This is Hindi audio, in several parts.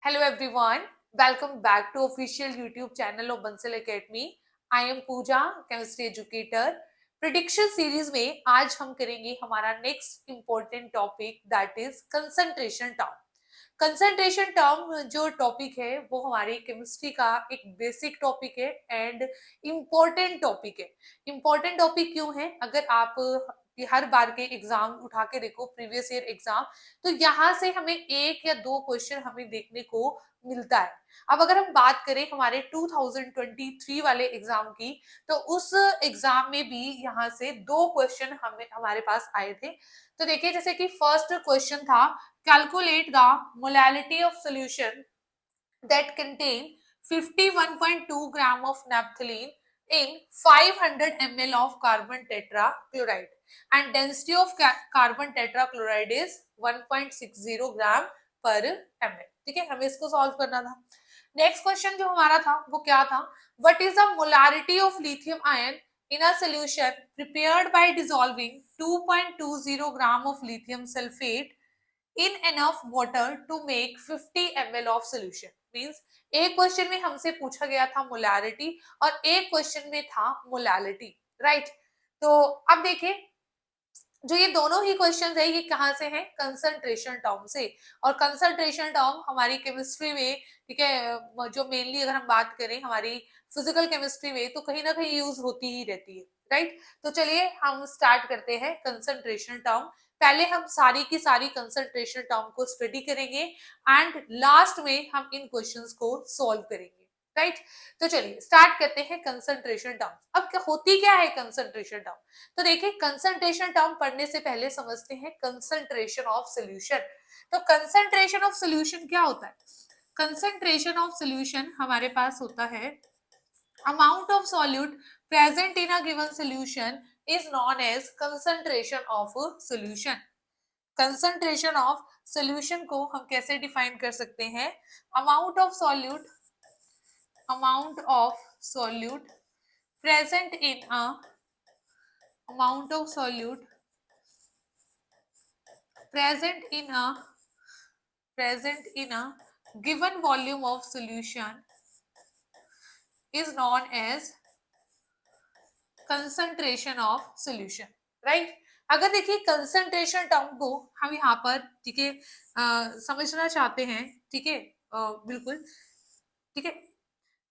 Hello everyone, welcome back to official YouTube channel of Bansal Academy. I am Pooja, chemistry educator. Prediction series में आज हम करेंगे हमारा next important topic that is concentration term. Concentration term जो टॉपिक है वो हमारी केमिस्ट्री का एक बेसिक टॉपिक है एंड इम्पोर्टेंट टॉपिक है. इम्पोर्टेंट टॉपिक क्यों है? अगर आप हर बार के एग्जाम उठा के देखो, प्रीवियस ईयर एग्जाम, तो यहाँ से हमें एक या दो क्वेश्चन हमें देखने को मिलता है. अब अगर हम बात करें हमारे 2023 वाले एग्जाम की, तो उस एग्जाम में भी यहाँ से दो क्वेश्चन हमें हमारे पास आए थे. तो देखिए, जैसे कि फर्स्ट क्वेश्चन था, calculate the molality of solution that contain 51.2 gram of naphthalene in 500 ml of carbon tetrachloride and density of carbon tetrachloride is 1.60 gram per ml. ठीक है, हमें इसको सॉल्व करना था. नेक्स्ट क्वेश्चन जो हमारा था वो क्या था? What is the molarity of lithium ion in a solution prepared by dissolving 2.20 gram of lithium sulfate in enough water to make 50 ml of solution. Means एक क्वेश्चन में हमसे पूछा गया था मोलारिटी और एक क्वेश्चन में था मोलालिटी, राइट? तो अब देखिए, जो ये दोनों ही क्वेश्चन है ये कहाँ से हैं? कंसंट्रेशन टर्म से. और कंसंट्रेशन टर्म हमारी केमिस्ट्री में, ठीक है, जो मेनली अगर हम बात करें हमारी फिजिकल केमिस्ट्री में, तो कहीं ना कहीं यूज होती ही रहती है, राइट? तो चलिए हम स्टार्ट करते हैं कंसंट्रेशन टर्म. पहले हम सारी की सारी कंसंट्रेशन टर्म को स्टडी करेंगे एंड लास्ट में हम इन क्वेश्चंस को सॉल्व करेंगे, राइट? तो चलिए स्टार्ट करते हैं कंसंट्रेशन टर्म. अब क्या होती क्या है कंसंट्रेशन टर्म? तो देखिए, कंसंट्रेशन टर्म पढ़ने से पहले समझते हैं कंसंट्रेशन ऑफ सॉल्यूशन. तो कंसंट्रेशन ऑफ सॉल्यूशन क्या होता है? कंसंट्रेशन ऑफ सॉल्यूशन हमारे पास होता है amount of solute present in a given solution is known as concentration of solution. Concentration of solution को हम कैसे डिफाइन कर सकते हैं? Amount of solute present in a amount of solute present in a given volume of solution is known as concentration of solution, right? अगर देखिए कंसंट्रेशन टर्म को हम यहाँ पर, ठीक है, समझना चाहते हैं, ठीक है, बिल्कुल, ठीक है.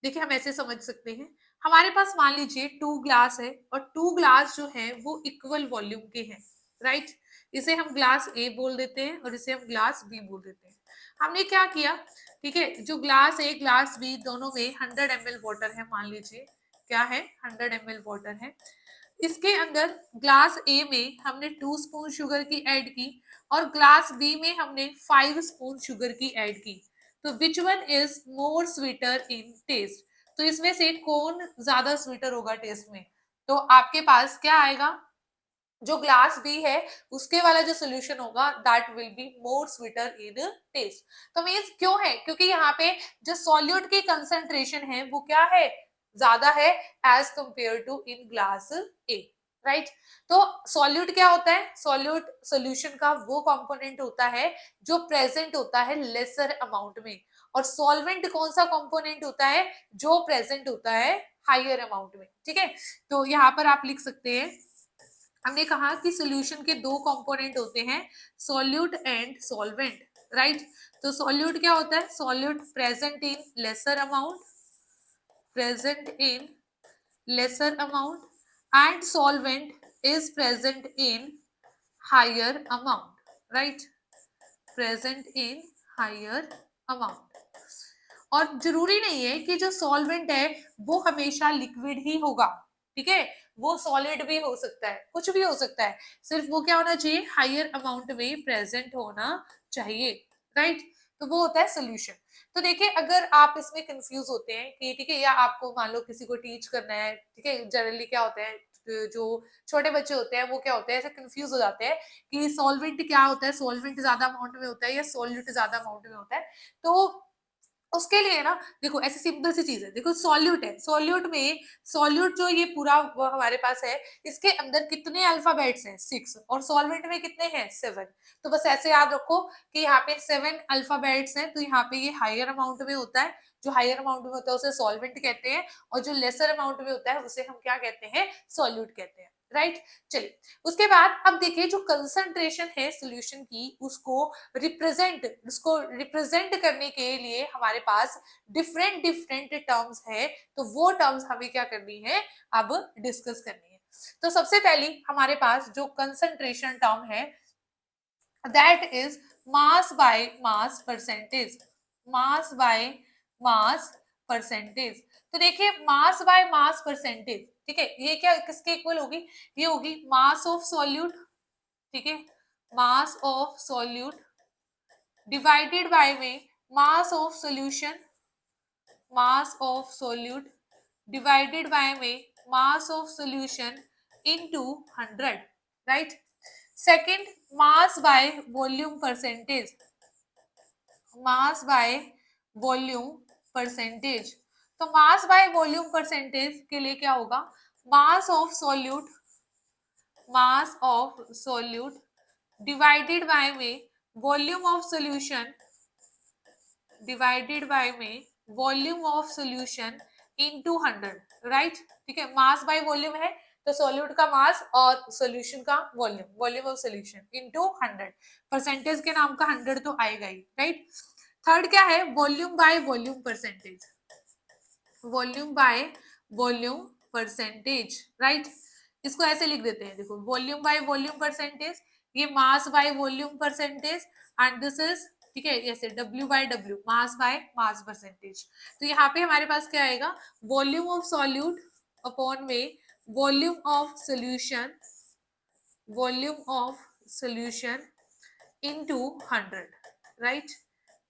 देखिए, हम ऐसे समझ सकते हैं, हमारे पास मान लीजिए टू ग्लास है और टू ग्लास जो है वो इक्वल वॉल्यूम के हैं, राइट? इसे हम ग्लास ए बोल देते हैं और इसे हम ग्लास बी बोल देते हैं. हमने क्या किया, ठीक है, जो ग्लास ए ग्लास बी दोनों में 100 ml वाटर है, मान लीजिए क्या है, 100 ml वाटर है. इसके अंदर ग्लास ए में हमने 2 स्पून शुगर की ऐड की और ग्लास बी में हमने 5 स्पून शुगर की ऐड की. तो which one is more sweeter in taste? तो इसमें से कौन ज्यादा स्वीटर होगा टेस्ट में? तो आपके पास क्या आएगा? जो ग्लास बी है उसके वाला जो सोल्यूशन होगा that will be more sweeter in taste. तो मीन्स क्यों है? क्योंकि यहाँ पे जो सॉल्यूट की कंसंट्रेशन है वो क्या है? ज्यादा है as compare to in glass A, right? तो सॉल्यूट क्या होता है? सॉल्यूट सोल्यूशन का वो कंपोनेंट होता है जो प्रेजेंट होता है लेसर अमाउंट में, और सॉल्वेंट कौन सा कंपोनेंट होता है? जो प्रेजेंट होता है हायर अमाउंट में, ठीक है. तो यहाँ पर आप लिख सकते हैं, हमने कहा कि सॉल्यूशन के दो कंपोनेंट होते हैं, सॉल्यूट एंड सॉल्वेंट, राइट? तो सॉल्यूट क्या होता है? Solute present in lesser amount, present in lesser amount, and solvent is present in higher amount, right? Present in higher amount. और जरूरी नहीं है कि जो सॉल्वेंट है वो हमेशा लिक्विड ही होगा, ठीक है, वो सॉलिड भी हो सकता है, कुछ भी हो सकता है, सिर्फ वो क्या होना चाहिए? हायर अमाउंट में प्रेजेंट होना चाहिए, राइट? तो वो होता है सोल्यूशन. तो देखिए, अगर आप इसमें कंफ्यूज होते हैं कि ठीक है, या आपको मान लो किसी को टीच करना है, ठीक है, जनरली क्या होता है, जो छोटे बच्चे होते हैं वो क्या होते हैं, ऐसे कंफ्यूज हो जाते हैं कि सॉल्वेंट क्या होता है, सॉल्वेंट ज्यादा अमाउंट में होता है या सॉल्यूट ज्यादा अमाउंट में होता है. तो उसके लिए ना देखो ऐसी सिंपल सी चीज है, देखो सॉल्यूट है, सॉल्यूट में सॉल्यूट जो ये पूरा वो हमारे पास है, इसके अंदर कितने अल्फाबेट्स हैं, 6, और सॉल्वेंट में कितने हैं, 7। तो बस ऐसे याद रखो कि यहाँ पे 7 अल्फाबेट्स हैं, तो यहाँ पे ये हायर अमाउंट में होता है, जो हायर अमाउंट में होता है उसे सॉल्वेंट कहते हैं, और जो लेसर अमाउंट में होता है उसे हम क्या कहते हैं, सॉल्यूट कहते हैं, राइट। चलिए उसके बाद अब देखिए जो कंसंट्रेशन है सॉल्यूशन की, उसको रिप्रेजेंट करने के लिए हमारे पास डिफरेंट डिफरेंट टर्म्स है, तो वो टर्म्स हमें क्या करनी है, अब डिस्कस करनी है। तो सबसे पहली हमारे पास जो कंसंट्रेशन टर्म है, that is mass by mass percentage, mass by mass percentage. तो देखिए मास बाय मास परसेंटेज, ठीक है, ये क्या किसके इक्वल होगी, ये होगी मास ऑफ सॉल्यूट, ठीक है, mass of solute divided by में mass of solution, mass of solute divided by में mass of solution into 100, right. Second, mass by volume percentage, mass by volume percentage. तो मास बाय वॉल्यूम परसेंटेज के लिए क्या होगा, mass of solute, mass of solute divided by में volume of solution, divided by में volume of solution into 100, right. ठीक है, मास बाय वॉल्यूम है तो सॉल्यूट का मास और सॉल्यूशन का volume, volume of solution into 100, percentage के नाम का 100 तो आएगा ही, राइट। थर्ड क्या है, volume by volume percentage, volume by volume percentage, right. इसको ऐसे लिख देते हैं, देखो वॉल्यूम बाय वॉल्यूम परसेंटेज, ये mass by volume percentage, and this is, ठीक है, ऐसे W by W, mass by mass percentage. तो यहाँ पे हमारे पास क्या आएगा, वॉल्यूम ऑफ सॉल्यूट अपॉन में volume of solution, volume of solution into 100, right,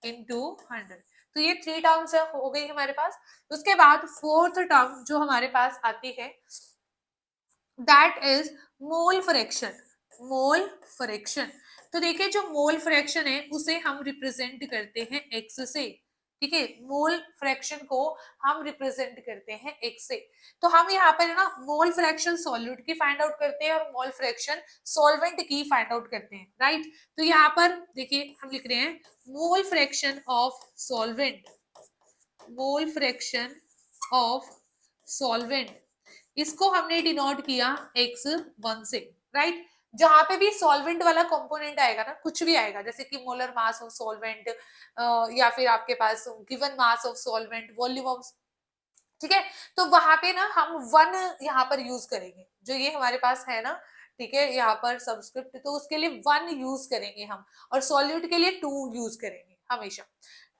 into 100। तो ये 3 टर्म्स हो गई हमारे पास। उसके बाद फोर्थ टर्म जो हमारे पास आती है, that is mole fraction, mole fraction. तो देखिए जो मोल फ्रैक्शन है उसे हम रिप्रेजेंट करते हैं एक्स से, ठीक है, मोल फ्रैक्शन को हम रिप्रेजेंट करते हैं एक्स से। तो हम यहाँ पर ना मोल फ्रैक्शन सॉल्यूट की फाइंड आउट करते हैं और मोल फ्रैक्शन सॉल्वेंट की फाइंड आउट करते हैं, राइट। तो यहाँ पर देखिए हम लिख रहे हैं मोल fraction of solvent, mole fraction of solvent, इसको हमने डिनोट किया x1 से, राइट। जहां पे भी सॉल्वेंट वाला कंपोनेंट आएगा ना, कुछ भी आएगा जैसे कि मोलर मास ऑफ सॉल्वेंट, या फिर आपके पास given mass of solvent, volume of, ठीक है, तो वहां पे ना हम 1 यहाँ पर यूज करेंगे, जो ये हमारे पास है ना, ठीक है, यहाँ पर सबस्क्रिप्ट, तो उसके लिए 1 यूज करेंगे हम, और सॉल्यूट के लिए 2 यूज करेंगे हमेशा,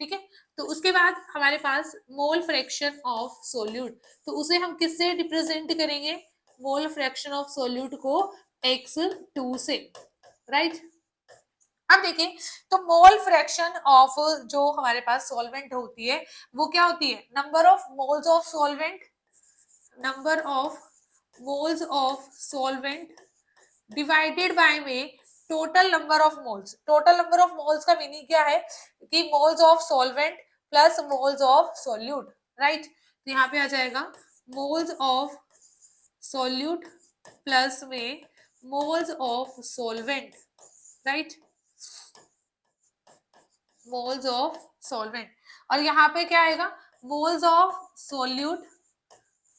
ठीक है। तो उसके बाद हमारे पास मोल फ्रैक्शन ऑफ सोल्यूट, तो उसे हम किससे रिप्रेजेंट करेंगे, मोल फ्रैक्शन ऑफ सोल्यूट को x2 से, राइट। अब देखिए तो मोल फ्रैक्शन ऑफ जो हमारे पास सॉल्वेंट होती है वो क्या होती है, number of moles of solvent, number of moles of solvent divided by में total number of moles. Total number of moles का मीनिंग क्या है कि moles of solvent plus moles of solute, right. तो यहाँ पे आ जाएगा मोल्स ऑफ सॉल्यूट प्लस में moles of solvent, right, moles of solvent. और यहाँ पे क्या आएगा, moles of solute,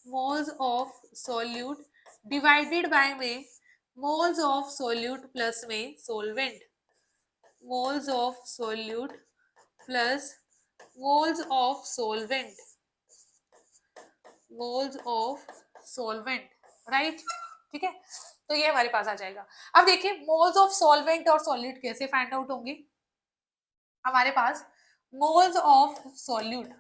moles of solute divided by में मोल्स ऑफ सॉल्यूट प्लस में solvent, moles of solute plus moles of solvent, moles of solvent, right, ठीक है। तो ये हमारे पास आ जाएगा। अब देखिए मोल्स ऑफ सॉल्वेंट और सॉल्यूट कैसे फाइंड आउट होंगे, हमारे पास मोल्स ऑफ सॉल्यूट,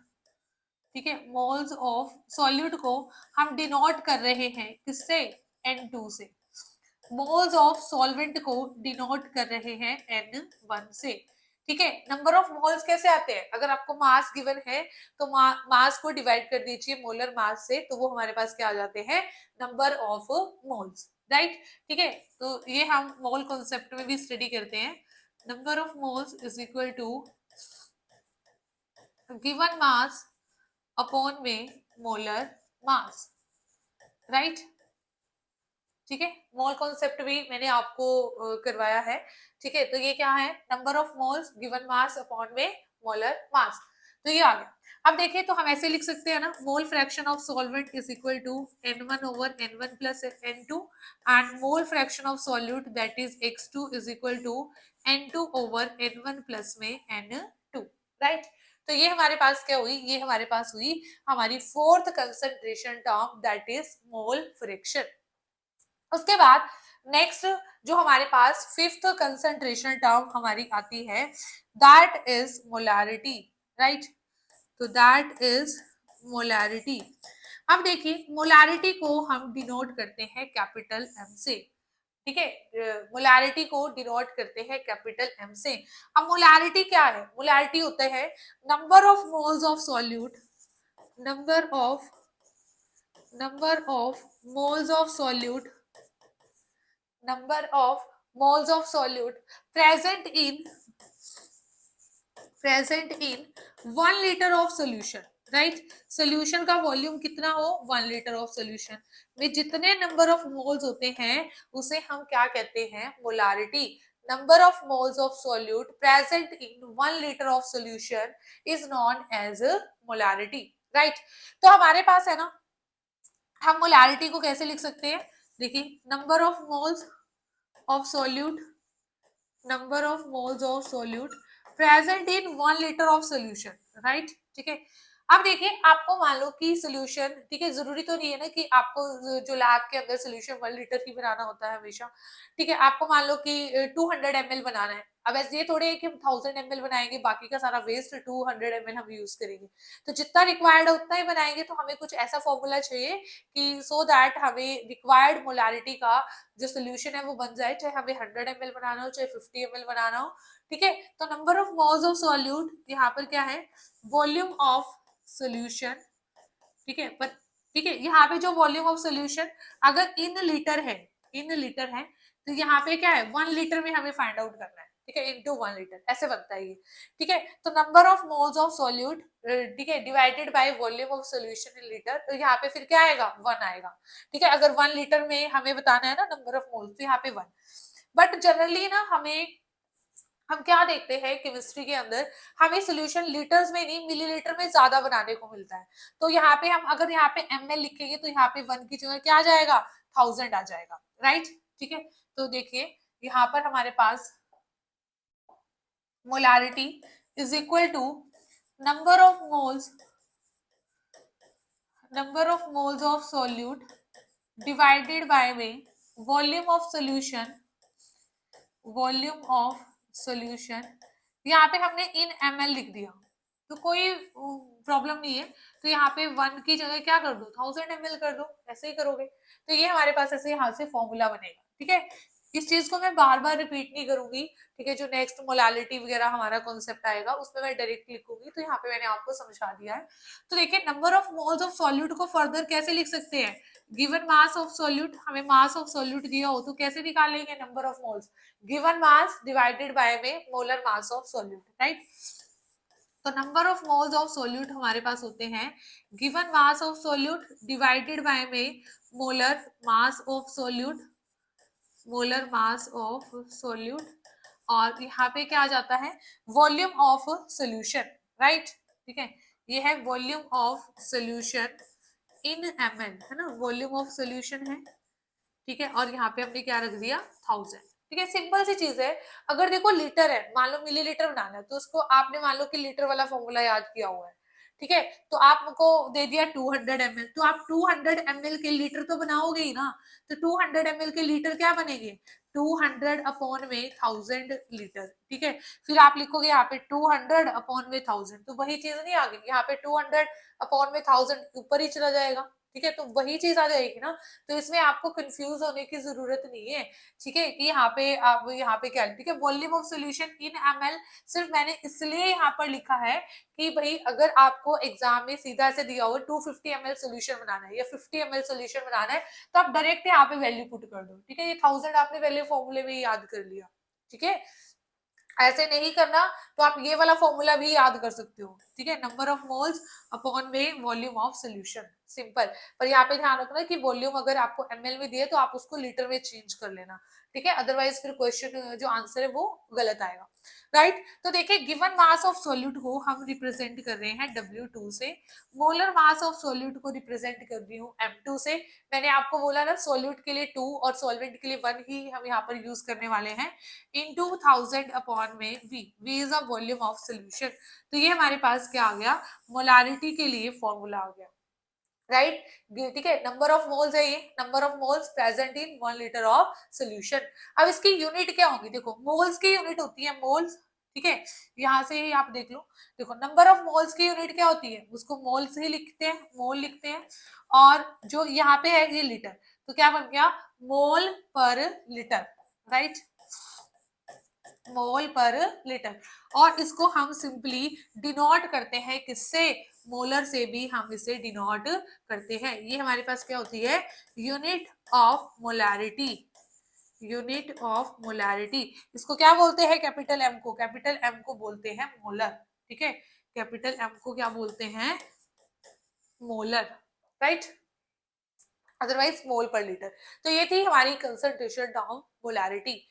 ठीक है, मोल्स ऑफ सॉल्यूट को हम डिनोट कर रहे हैं किससे, N2 से, मोल्स ऑफ सॉल्वेंट को डिनोट कर रहे हैं N1 से, ठीक है। नंबर ऑफ मोल्स कैसे आते हैं, अगर आपको मास गिवन है तो मास को डिवाइड कर दीजिए मोलर मास से, तो वो हमारे पास क्या आ जाते हैं, नंबर ऑफ मोल्स, राइट, ठीक है। तो ये हम मोल कॉन्सेप्ट में भी स्टडी करते हैं, number of moles is equal to given mass upon में मोलर मास, राइट। ठीक है, मोल कॉन्सेप्ट भी मैंने आपको करवाया है। ठीक है, तो ये क्या है, number of moles given mass upon में मोलर मास, तो ये आ गया। अब देखिए तो हम ऐसे लिख सकते हैं ना, mole fraction of solvent is equal to n1 over n1 plus n2 and mole fraction of solute that is x2 is equal to n2 over n1 plus में n2, राइट। तो ये हमारे पास क्या हुई, ये हमारे पास हुई हमारी fourth concentration term that is mole fraction. उसके बाद नेक्स्ट जो हमारे पास फिफ्थ कंसंट्रेशन टर्म हमारी आती है दैट इज मोलारिटी, राइट। तो दैट इज मोलारिटी। अब देखिए मोलारिटी को हम डिनोट करते हैं कैपिटल एम से, ठीक है, मोलारिटी को डिनोट करते हैं कैपिटल एम से। अब मोलारिटी क्या है, मोलारिटी होते हैं number of moles of solute, number of moles of solute, number of moles of solute present in 1 liter of solution, right. Solution का वॉल्यूम कितना हो, 1 लीटर ऑफ सोल्यूशन में जितने नंबर ऑफ मोल्स होते हैं उसे हम क्या कहते हैं, molarity. Number of moles of solute present in 1 litre of solution is known as molarity, right. तो हमारे पास है ना, हम मोलारिटी को कैसे लिख सकते हैं, देखिए number of moles of solute, number of moles of solute present in 1 liter of solution, right। ठीक है, अब देखिए आपको मान लो कि सोल्यूशन, ठीक है, जरूरी तो नहीं है ना कि आपको जो लैब के अंदर सोल्यूशन 1 लीटर ही बनाना होता है हमेशा। ठीक है, आपको मान लो कि 200 ml बनाना है, अब ऐसे ये थोड़े है कि हम 1000 ml बनाएंगे, बाकी का सारा वेस्ट 200 ml हम यूज करेंगे। तो जितना रिक्वायर्ड है उतना ही बनाएंगे, तो हमें कुछ ऐसा फॉर्मूला चाहिए कि सो दैट हमें रिक्वायर्ड मोलारिटी का जो सोल्यूशन है वो बन जाए, चाहे हमें 100 ml बनाना हो चाहे 50 ml बनाना हो। ठीक है, तो number of moles of solute यहाँ पर क्या है, वॉल्यूम ऑफ सोल्यूशन, ठीक है, पर ठीक है यहाँ पे जो वॉल्यूम ऑफ सोल्यूशन अगर इन लीटर है, तो यहाँ पे क्या है 1 लीटर में हमें फाइंड आउट करना है, ठीक है, इनटू 1 लीटर ऐसे बनता है ये। ठीक है, तो number of moles of solute, ठीक है, divided by volume of solution in litre, तो यहाँ पे फिर क्या आएगा, 1 आएगा। ठीक है, अगर 1 लीटर में हमें बताना है ना नंबर ऑफ मोल्स, तो यहाँ पे 1। बट जनरली ना हम क्या देखते हैं केमिस्ट्री के अंदर, हमें सोल्यूशन लीटर्स में नहीं मिलीलीटर में ज्यादा बनाने को मिलता है। तो यहाँ पे हम अगर यहाँ पे ml लिखेंगे तो यहाँ पे 1 की जगह क्या आ जाएगा, 1000 आ जाएगा, राइट। ठीक है, तो देखिए यहाँ पर हमारे पास molarity is equal to number of moles of solute divided by में वॉल्यूम ऑफ सोल्यूशन। यहाँ पे हमने इन ml लिख दिया तो कोई प्रॉब्लम नहीं है, तो यहाँ पे 1 की जगह क्या कर दो, 1000 ml कर दो, ऐसे ही करोगे तो ये हमारे पास ऐसे यहाँ से फॉर्मूला बनेगा। ठीक है, इस चीज को मैं बार बार रिपीट नहीं करूंगी। ठीक है, जो नेक्स्ट मोलालिटी वगैरह हमारा कॉन्सेप्ट आएगा उसमें मैं डायरेक्ट लिखूंगी, तो यहाँ पे मैंने आपको समझा दिया है। तो देखिए number of moles of solute को फर्दर कैसे लिख सकते हैं, गिवन मास ऑफ सॉल्यूट, हमें मास ऑफ सॉल्यूट दिया हो तो कैसे निकालेंगे, number of moles given mass divided by में molar mass of solute, right. तो number of moles of solute हमारे पास होते हैं given mass of solute divided by में मोलर मास ऑफ सोल्यूट, और यहाँ पे क्या आ जाता है, वॉल्यूम ऑफ सोल्यूशन, राइट। ठीक है, ये है volume of solution in ml, है ना, वॉल्यूम ऑफ सोल्यूशन है। ठीक है, और यहाँ पे हमने क्या रख दिया, 1000। ठीक है, सिंपल सी चीज है। अगर देखो लीटर है, मान लो मिलीलीटर बनाना है, तो उसको आपने मान लो कि लीटर वाला फॉर्मूला याद किया हुआ है, ठीक है, तो आपको दे दिया 200 ml, तो आप 200 ml के लीटर तो बनाओगे ही ना। तो 200 ml के लीटर क्या बनेंगे, 200 अपॉन में 1000 लीटर। ठीक है, फिर आप लिखोगे यहाँ पे 200 अपॉन में 1000, तो वही चीज नहीं आ गई, यहाँ पे 200 अपॉन में 1000 ऊपर ही चला जाएगा। ठीक है, तो वही चीज आ जाएगी ना, तो इसमें आपको कंफ्यूज होने की जरूरत नहीं है। ठीक है, कि यहाँ पे आप यहाँ पे क्या, ठीक है, volume of solution in ml सिर्फ मैंने इसलिए यहाँ पर लिखा है कि भाई अगर आपको एग्जाम में सीधा से दिया हो 250 ml सोल्यूशन बनाना है या 50 ml सोल्यूशन बनाना है, तो आप डायरेक्ट यहाँ पे वैल्यू पुट कर दो। ठीक है, ये 1000 आपने वैल्यू फॉर्मूले में याद कर लिया। ठीक है, ऐसे नहीं करना तो आप ये वाला फॉर्मूला भी याद कर सकते हो, ठीक है, नंबर ऑफ मोल्स अपॉन में वॉल्यूम ऑफ सोल्यूशन, सिंपल। पर यहाँ पे ध्यान रखना कि वॉल्यूम अगर आपको एमएल में दिए तो आप उसको लीटर में चेंज कर लेना, ठीक है, अदरवाइज फिर क्वेश्चन जो आंसर है वो गलत आएगा, राइट। तो देखिए गिवन मास ऑफ सॉल्यूट को हम रिप्रेजेंट कर रहे हैं W2 से, मोलर मास ऑफ सॉल्यूट को रिप्रेजेंट कर रही हूँ M2 से। मैंने आपको बोला ना सॉल्यूट के लिए 2 और सॉल्वेंट के लिए 1 ही हम यहाँ पर यूज करने वाले हैं, into 1000 अपॉन में v is a volume of solution. तो ये हमारे पास क्या आ गया, मोलारिटी के लिए फॉर्मूला आ गया, राइट, ठीक है। नंबर ऑफ मोल्स है ये, number of moles present in 1 litre of solution. अब इसकी यूनिट क्या होगी, देखो मोल्स की यूनिट होती है मोल्स, ठीक है, यहां से ही आप देख लो, देखो नंबर ऑफ मोल्स की यूनिट क्या होती है, उसको मोल्स ही लिखते हैं, मोल लिखते हैं, और जो यहाँ पे है ये लीटर, तो क्या बन गया मोल पर लीटर, राइट, मोल पर लीटर। और इसको हम सिंपली डिनोट करते हैं किससे, मोलर से भी हम इसे डिनोट करते हैं। ये हमारे पास क्या होती है, unit of molarity, unit of molarity. इसको क्या बोलते हैं, कैपिटल एम को, कैपिटल एम को बोलते हैं मोलर, ठीक है, कैपिटल एम को क्या बोलते हैं, मोलर, राइट, अदरवाइज मोल पर लीटर। तो ये थी हमारी कंसंट्रेशन टर्म मोलारिटी।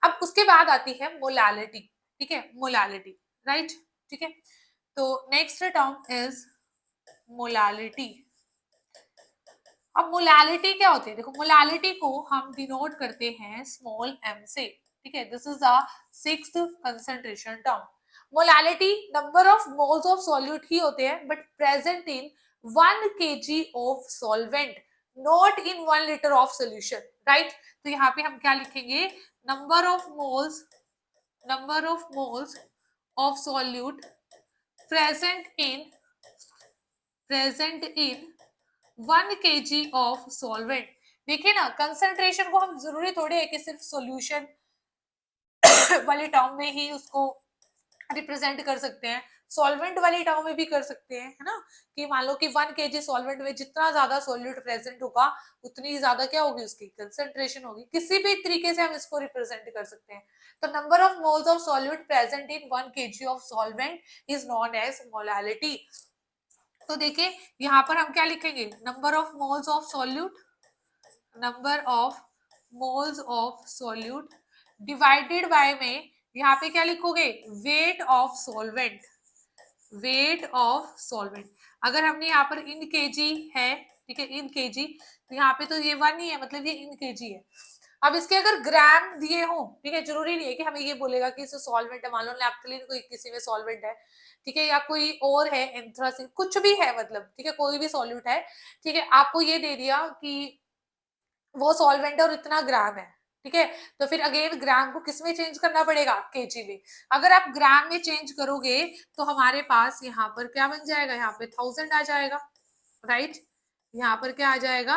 अब उसके बाद आती है मोलालिटी, ठीक है, मोलालिटी, राइट, ठीक है। तो नेक्स्ट टर्म इज मोलालिटी। अब मोलालिटी क्या होती है, देखो मोलालिटी को हम डिनोट करते हैं स्मॉल m से, ठीक है, this is the sixth concentration term. Molality number of moles of solute ही होते हैं but present in 1 kg of solvent, not in 1 litre of solution, right. तो यहाँ पे हम क्या लिखेंगे, number of moles, number of moles of solute present in 1 kg of solvent. देखिए ना कंसंट्रेशन को हम जरूरी थोड़ी है कि सिर्फ सॉल्यूशन वाली टर्म में ही उसको रिप्रेजेंट कर सकते हैं, सॉल्वेंट वाली टर्म में भी कर सकते हैं, है ना, कि मान लो कि 1 kg सॉल्वेंट में जितना ज्यादा सॉल्यूट प्रेजेंट होगा उतनी ज्यादा क्या होगी, उसकी कंसंट्रेशन होगी, किसी भी तरीके से हम इसको रिप्रेजेंट कर सकते हैं। तो number of moles of solute present in 1 kg of solvent is known as molality. तो देखिए यहाँ पर हम क्या लिखेंगे, number of moles of solute, number of moles of solute divided by में यहाँ पे क्या लिखोगे, weight of solvent, weight of solvent. अगर हमने यहाँ पर इन केजी है, ठीक है, इन केजी, तो यहाँ पे तो ये 1 ही है, मतलब ये इन केजी है। अब इसके अगर ग्राम दिए हो, ठीक है, जरूरी नहीं है कि हमें ये बोलेगा कि इसे सॉल्वेंट है, मान लो नैप्थलीन कोई किसी में सॉल्वेंट है, ठीक है, या कोई और है एंथ्रासिन, कुछ भी है मतलब, ठीक है, कोई भी सॉल्यूट है, ठीक है, आपको ये दे दिया कि वो सॉल्वेंट है और इतना ग्राम है, ठीक है, तो फिर अगेन ग्राम को किस में चेंज करना पड़ेगा, केजी में। अगर आप ग्राम में चेंज करोगे तो हमारे पास यहाँ पर क्या बन जाएगा, यहाँ पे 1000 आ जाएगा, राइट, यहाँ पर क्या आ जाएगा,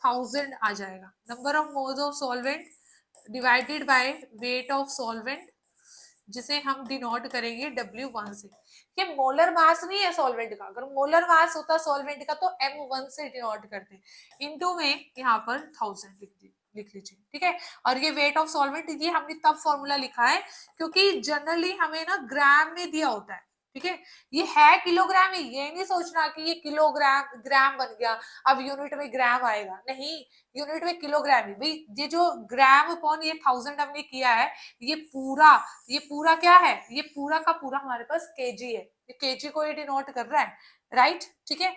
1000 आ जाएगा। Number of moles of solvent divided by weight of solvent, जिसे हम डिनोट करेंगे W1 से। ये मोलर मास नहीं है सॉल्वेंट का, अगर मोलर मास होता सॉल्वेंट का तो M1 से डिनोट करते, इनटू में यहाँ पर 1000 लिख लीजिए, ठीक है। और ये वेट ऑफ सॉल्वेंट, ये हमने तब फॉर्मूला लिखा है क्योंकि जनरली हमें ना ग्राम में दिया होता है, ठीक है, ये है किलोग्राम में, ये नहीं सोचना कि ये किलोग्राम ग्राम बन गया अब यूनिट में ग्राम आएगा, नहीं, यूनिट में किलोग्राम ही भाई, ये जो ग्राम अपॉन ये 1000 हमने किया है, ये पूरा, ये पूरा क्या है, ये पूरा का पूरा हमारे पास केजी है, ये केजी को ये डिनोट कर रहा है, राइट, ठीक है।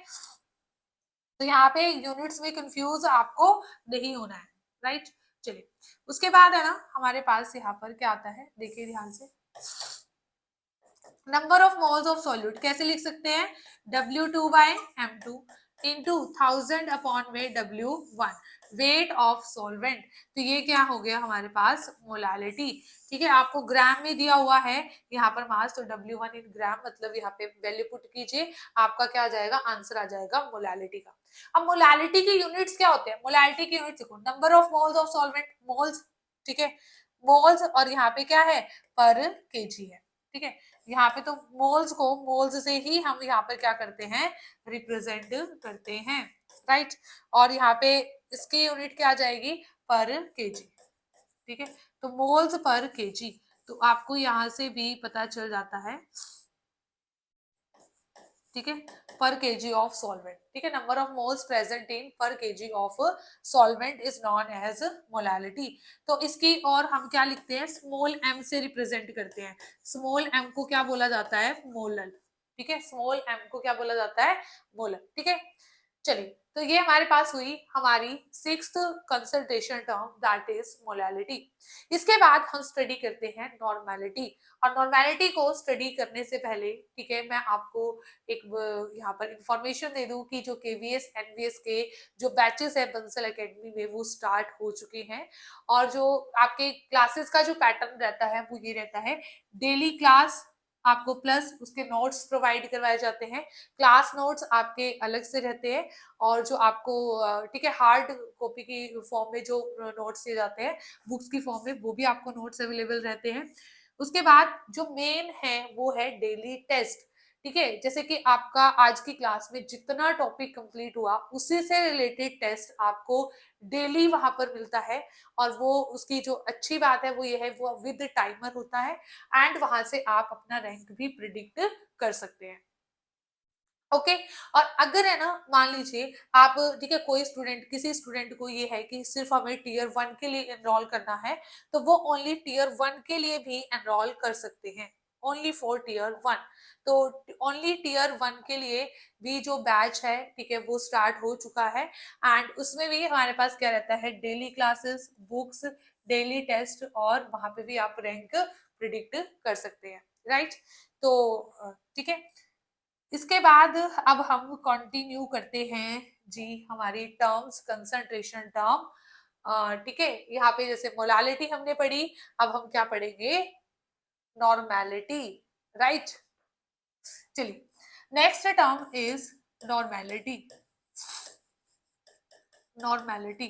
तो यहाँ पे यूनिट्स में कंफ्यूज आपको नहीं होना है, राइट। चलिए उसके बाद है ना हमारे पास यहाँ पर क्या आता है, देखिए ध्यान से, number of moles of solute कैसे लिख सकते हैं, W2 bye M2 into 1000 upon में W1, वेट ऑफ सॉल्वेंट। तो ये क्या हो गया हमारे पास, मोलालिटी, ठीक है, आपको ग्राम में दिया हुआ है यहाँ पर मास, तो W1 इन ग्राम, मतलब यहाँ पे वैल्यू पुट कीजिए, आपका क्या आ जाएगा, आंसर आ जाएगा मोलालिटी का। अब मोलालिटी की यूनिट्स क्या होते हैं, मोलालिटी की यूनिट्स देखो, number of moles of solvent, moles, ठीक है, मोल्स, और यहाँ पे क्या है, पर केजी है, ठीक है, यहाँ पे तो मोल्स को मोल्स से ही हम यहाँ पर क्या करते हैं, रिप्रेजेंट करते हैं, राइट। और यहाँ पे इसकी यूनिट क्या आ जाएगी, पर केजी, ठीक है, तो मोल्स पर केजी, तो आपको यहाँ से भी पता चल जाता है, ठीक है, पर केजी ऑफ सॉल्वेंट, ठीक है, number of moles present in per kg of solvent is known as molality. तो इसकी और हम क्या लिखते हैं, स्मॉल एम से रिप्रेजेंट करते हैं। स्मॉल एम को क्या बोला जाता है, मोलल, ठीक है, स्मॉल एम को क्या बोला जाता है, मोलल, ठीक है। चलिए, तो ये हमारे पास हुई हमारी sixth concentration term, that is molality. इसके बाद हम स्टडी करते हैं नॉर्मेलिटी। और नॉर्मेलिटी को स्टडी करने से पहले, ठीक है, मैं आपको एक यहाँ पर इंफॉर्मेशन दे दूं कि जो केवीएस एनवीएस के जो बैचेस है बंसल एकेडमी में वो स्टार्ट हो चुके हैं। और जो आपके क्लासेस का जो पैटर्न रहता है वो ये रहता है, डेली क्लास आपको प्लस उसके नोट्स प्रोवाइड करवाए जाते हैं। क्लास नोट्स आपके अलग से रहते हैं, और जो आपको ठीक है हार्ड कॉपी की फॉर्म में जो नोट्स दिए जाते हैं बुक्स की फॉर्म में, वो भी आपको नोट्स अवेलेबल रहते हैं। उसके बाद जो मेन है वो है डेली टेस्ट, ठीक है, जैसे कि आपका आज की क्लास में जितना टॉपिक कंप्लीट हुआ उसी से रिलेटेड टेस्ट आपको डेली वहां पर मिलता है। और वो उसकी जो अच्छी बात है वो ये है, वो विद टाइमर होता है, एंड वहां से आप अपना रैंक भी प्रिडिक्ट कर सकते हैं। ओके और अगर है ना, मान लीजिए आप, ठीक है, कोई स्टूडेंट, किसी स्टूडेंट को ये है कि सिर्फ हमें टीयर 1 के लिए एनरोल करना है, तो वो ओनली टीयर 1 के लिए भी एनरोल कर सकते हैं, ओनली फॉर टीयर 1। तो ओनली टीयर 1 के लिए भी जो बैच है, ठीक है, वो स्टार्ट हो चुका है। एंड उसमें भी हमारे पास क्या रहता है, daily classes, books, daily test, और वहां पे भी आप रैंक प्रिडिक्ट कर सकते हैं, राइट। तो ठीक है, इसके बाद अब हम कंटिन्यू करते हैं जी हमारी टर्म्स, कंसंट्रेशन टर्म, ठीक है। यहाँ पे जैसे मोलालिटी हमने पढ़ी, अब हम क्या पढ़ेंगे, नॉर्मेलिटी, राइट। चलिए, next term is normality. Normality,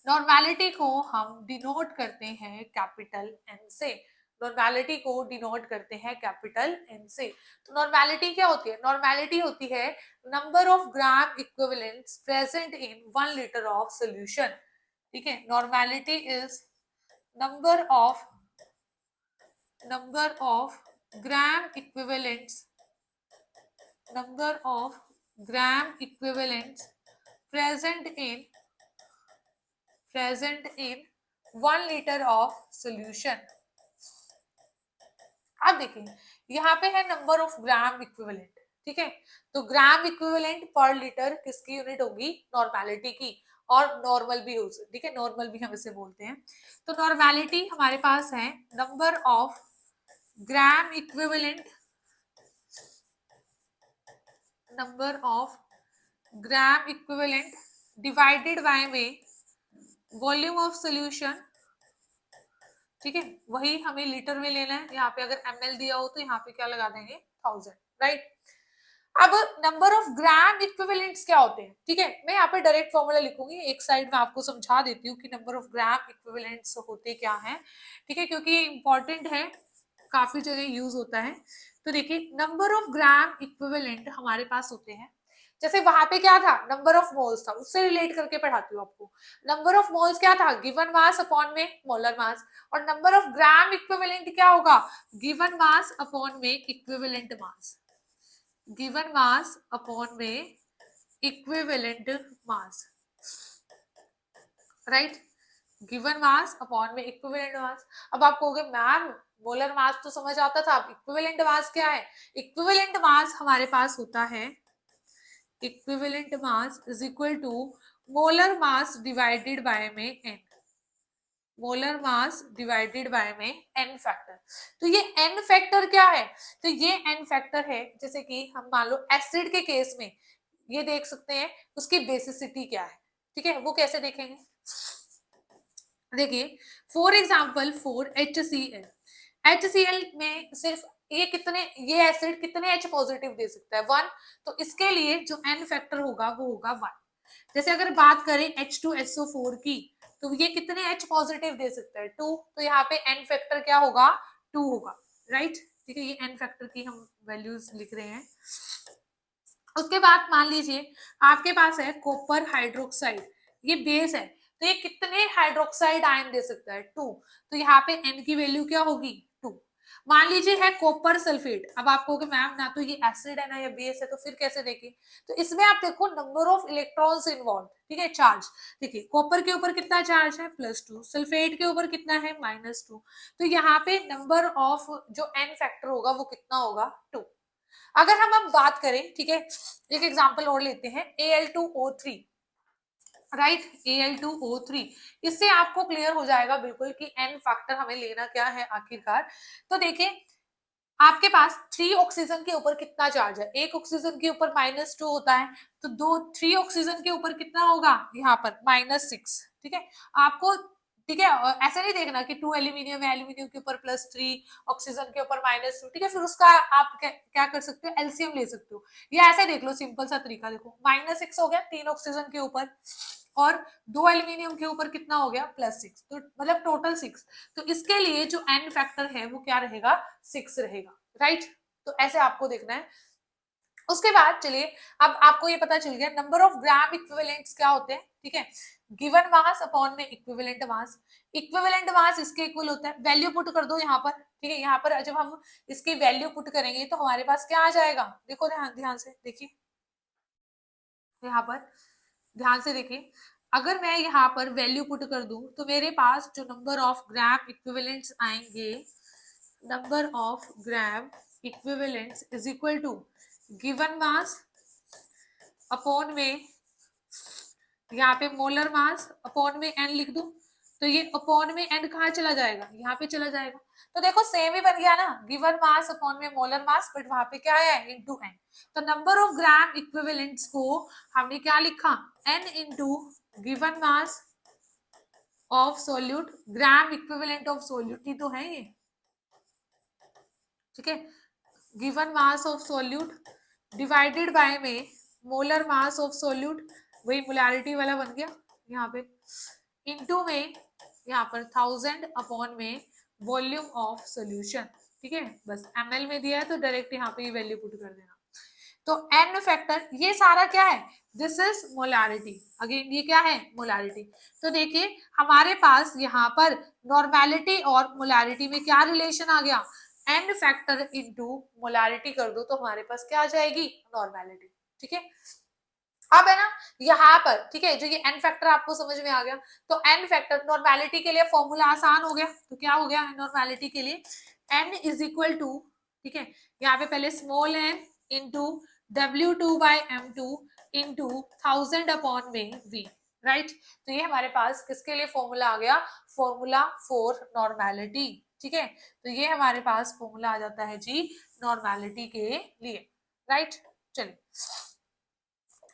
normality को हम डिनोट करते हैं कैपिटल एन से। नॉर्मेलिटी को डिनोट करते हैं कैपिटल एन से। तो नॉर्मेलिटी क्या होती है, नॉर्मेलिटी होती है number of gram equivalents present in 1 litre of solution, ठीक है। Normality is number of gram equivalents, number of gram equivalents present in 1 litre of solution. अब देखिए, यहाँ पे है नंबर ऑफ ग्राम इक्विवेलेंट, ठीक है। तो ग्राम इक्विवेलेंट पर लीटर किसकी यूनिट होगी, नॉर्मेलिटी की, और नॉर्मल भी हो, ठीक है, नॉर्मल भी हम इसे बोलते हैं। तो नॉर्मेलिटी हमारे पास है number of gram equivalent, number of gram equivalent divided by में वॉल्यूम ऑफ सॉल्यूशन, ठीक है, वही हमें लीटर में लेना है। यहाँ पे अगर ml दिया हो तो यहाँ पे क्या लगा देंगे, 1000, राइट। अब नंबर ऑफ ग्राम इक्विवेलेंट्स क्या होते हैं, ठीक है, मैं यहाँ पे डायरेक्ट फॉर्मूला लिखूंगी, एक साइड में आपको समझा देती हूँ कि नंबर ऑफ ग्राम इक्विवेलेंट्स होते क्या हैं, ठीक है, क्योंकि इंपॉर्टेंट है, काफी जगह यूज होता है। तो देखिए, नंबर ऑफ ग्राम इक्विवेलेंट हमारे पास होते हैं, जैसे वहां पे क्या था, नंबर ऑफ मोल्स था, उससे रिलेट करके पढ़ाती हूँ आपको। नंबर ऑफ मोल्स क्या था, गिवन मास अपॉन में मोलर मास, और नंबर ऑफ ग्राम इक्विवेलेंट क्या होगा, गिवन मास अपॉन में equivalent mass, given mass upon में equivalent mass, right, given mass upon में इक्विवेलेंट मास। अब आप कहोगे मैम मोलर मास तो समझ आता था, अब इक्विवेलेंट मास क्या है, इक्विवेलेंट मास हमारे पास होता है, equivalent mass is equal to molar mass divided by में n, molar mass divided by में एन फैक्टर। तो ये एन फैक्टर क्या है, तो ये एन फैक्टर है, जैसे कि हम मान लो एसिड के केस में ये देख सकते हैं उसकी बेसिसिटी क्या है, ठीक है, वो कैसे देखेंगे, देखिए for example for HCl, HCl में सिर्फ ये कितने, ये एसिड कितने H पॉजिटिव दे सकता है, 1, तो इसके लिए जो एन फैक्टर होगा वो होगा 1। जैसे अगर बात करें H2SO4 की, तो ये कितने H पॉजिटिव दे सकता है, 2, तो यहाँ पे एन फैक्टर क्या होगा, 2 होगा, राइट, ठीक है, ये एन फैक्टर की हम वैल्यूज लिख रहे हैं। उसके बाद मान लीजिए आपके पास है कॉपर हाइड्रोक्साइड, ये बेस है, तो ये कितने हाइड्रोक्साइड आयन दे सकता है, 2, तो यहाँ पे एन की वैल्यू क्या होगी, 2, मान लीजिए है कॉपर सल्फेट, अब आप कहोगे मैम ना तो ये एसिड है ना या बेस है, तो फिर कैसे देखें? तो इसमें आप देखो नंबर ऑफ इलेक्ट्रॉन्स इन्वॉल्व, ठीक है, चार्ज। देखिए कॉपर के ऊपर कितना चार्ज है, +2, सल्फेट के ऊपर कितना है, -2। तो यहाँ पे नंबर ऑफ जो एन फैक्टर होगा वो कितना होगा, 2। अगर हम अब बात करें, ठीक है, एक एग्जांपल और लेते हैं, Al2O3, राइट, Al2O3, इससे आपको क्लियर हो जाएगा बिल्कुल कि एन फैक्टर हमें लेना क्या है आखिरकार। तो देखिए आपके पास 3 ऑक्सीजन के ऊपर कितना चार्ज है, एक ऑक्सीजन के ऊपर -2 होता है, तो 3 ऑक्सीजन के ऊपर कितना होगा, यहाँ पर -6, ठीक है। आपको, ठीक है, ऐसे नहीं देखना कि 2 एल्यूमिनियम है, एल्यूमिनियम के ऊपर +3, ऑक्सीजन के ऊपर -2, ठीक है, फिर उसका आप क्या कर सकते हो, एलसीएम ले सकते हो, या ऐसे देख लो, सिंपल सा तरीका देखो, -6 हो गया 3 ऑक्सीजन के ऊपर, और 2 एल्यूमिनियम के ऊपर कितना हो गया, +6, तो मतलब टोटल 6। तो इसके लिए जो एन फैक्टर है वो क्या रहेगा, 6 रहेगा, राइट। तो ऐसे आपको देखना है। उसके बाद चलिए, अब आपको ये पता चल गया नंबर ऑफ ग्राम इक्विवेलेंट्स क्या होते हैं, ठीक है, गिवन मास अपॉन में इक्विवेलेंट मास। इक्विवेलेंट मास इसके इक्वल होता है, वैल्यू पुट कर दो यहाँ पर, ठीक है, यहाँ पर जब हम इसकी वैल्यू पुट करेंगे तो हमारे पास क्या आ जाएगा, देखो ध्यान ध्यान से देखिए, यहाँ पर ध्यान से देखिए, अगर मैं यहाँ पर वैल्यू पुट कर दूं तो मेरे पास जो नंबर ऑफ ग्राम इक्विवेलेंट्स आएंगे, number of gram equivalents is equal to given mass upon में, यहाँ पे मोलर मास अपॉन में एन लिख दूं, तो ये अपॉन में एन कहाँ चला जाएगा, यहाँ पे चला जाएगा। तो देखो सेम ही बन गया ना, गिवन मास अपॉन में मोलर मास, बट वहां पे क्या है, इनटू एन। तो नंबर ऑफ ग्राम इक्विवेलेंट्स को हमने क्या लिखा, n into given mass of solute, gram equivalent of solute ही तो है ये, ठीक है, given mass of solute divided by में मोलर मास ऑफ सोल्यूट, वही मोलैरिटी वाला बन गया यहाँ पे, इनटू में यहाँ पर 1000 अपॉन में वॉल्यूम ऑफ सॉल्यूशन, ठीक है, बस ml में दिया है तो डायरेक्ट यहाँ पे वैल्यू पुट कर देना। तो एन फैक्टर ये सारा क्या है, दिस इज मोलैरिटी, अगेन ये क्या है, मोलैरिटी। तो देखिए हमारे पास यहाँ पर नॉर्मेलिटी और मोलैरिटी में क्या रिलेशन आ गया, एन फैक्टर इनटू मोलैरिटी कर दो तो हमारे पास क्या आ जाएगी, नॉर्मेलिटी, ठीक है। अब है ना यहाँ पर, ठीक है, जो ये एन फैक्टर आपको समझ में आ गया, तो एन फैक्टर नॉर्मेलिटी के लिए फॉर्मूला आसान हो गया, तो क्या हो गया नॉर्मेलिटी के लिए, एन इज इक्वल टू, ठीक है, यहाँ पे पहले small N into W2/M2 into 1000 upon में V, राइट। तो ये हमारे पास किसके लिए फॉर्मूला आ गया, फॉर्मूला फॉर नॉर्मेलिटी, ठीक है। तो ये हमारे पास फॉर्मूला आ जाता है जी नॉर्मेलिटी के लिए, राइट। चलिए